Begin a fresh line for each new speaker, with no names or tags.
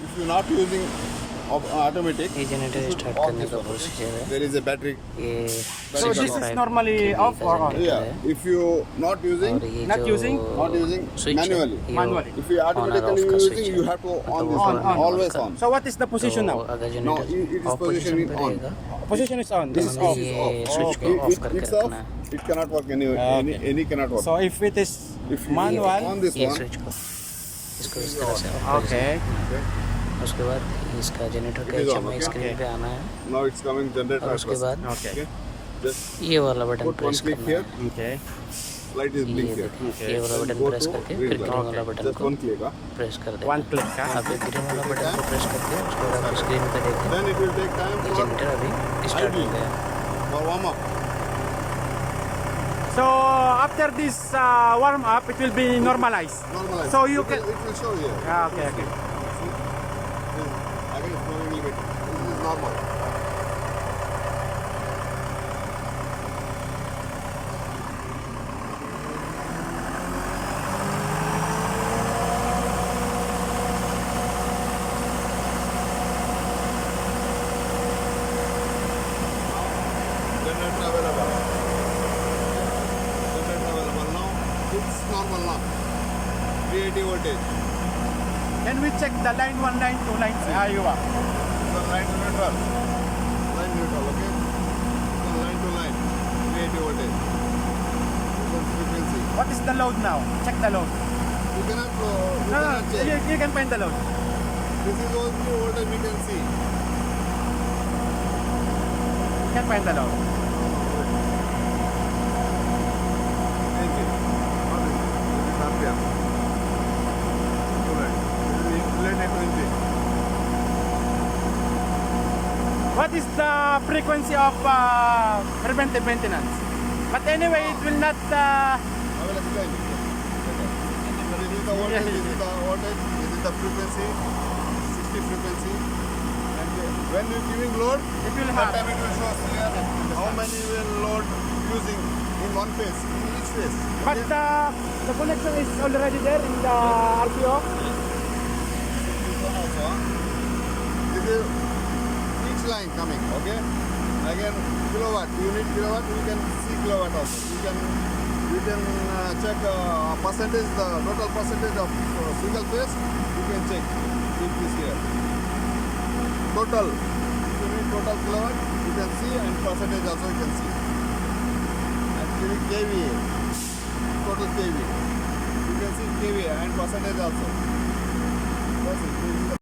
If you're not using automatic,
ये generator start करने का प्रोसीजर है
there is a battery.
ये
So this is normally off or on?
Yeah. If you not using,
और ये
Not
जो
using?
not using
switch है,
manually.
ये
Manually.
If you automatically
on or off का
using,
switch
you
है।
have to on
मतलब
this
वो
one,
on,
always on.
So what is the position
तो
now?
अगर
No, it
generator
is
of position
positioning
पे
on.
रहेगा
Position is on. This is
हमें
off.
ये
Oh,
switch
okay.
को of करके
It's off.
रखना है
It cannot work anyway.
Okay.
Any cannot work.
So if it is
If you
manual,
on this
ये
one,
switch को इसको इस तरह से ऑफ कर
okay.
okay.
उसके बाद इसका जनरेटर का
It is on,
HMI
okay.
Screen पे आना है
Now it's coming generator.
और उसके बाद
Okay.
Okay. Just
ये वाला button
put one
press
click
करना
here.
है
Okay.
Light is
ये
blink here.
देखिए ये वाला बटन
Go
प्रेस
to
करके
green
फिर
light.
ग्रीन वाला बटन
Just
को
one click.
प्रेस कर देना
One click.
आप ये ग्रीन वाला बटन को प्रेस करके उसके बाद आप स्क्रीन पे देखिए
Then it will take time
ये
for
जनरेटर अभी स्टार्ट हो गया
warm up.
So after this warm up, it will be normalized.
Normalize.
So you
it
can.
Will, it will show here.
Ah, okay, okay.
See? Again, it's flowing a little bit. This is normal. Generator available. Generator available now. It's normal now. 380 voltage.
Can we check the line 1, line 2, line 3? You are.
So line to neutral. Line neutral, okay? So line to line. 380 voltage. This one's frequency.
What is the load now? Check the load.
You cannot, you
No,
cannot
no,
check.
you can find the load.
This is all the voltage we can see.
You can find the load.
20. What is it? This is ampere. Correct. This is insulated 20.
What is the frequency of preventive maintenance? But anyway, it will not.
I will explain it. So this is the voltage, this is the voltage, this is the frequency, 60 frequency. And when you are giving load,
It will
that
have.
time it will show us here how many will load using in one phase, in each phase.
But the connection is already there in the RPO.
This one also. This is each line coming, okay? Again, kilowatt. You need kilowatt, you can see kilowatt also. You can check percentage, the total percentage of single phase. You can check. Keep this here. Total. If you need total kilowatt, you can see, and percentage also you can see. Actually KVA. Total KVA. You can see KVA and percentage also. That's it.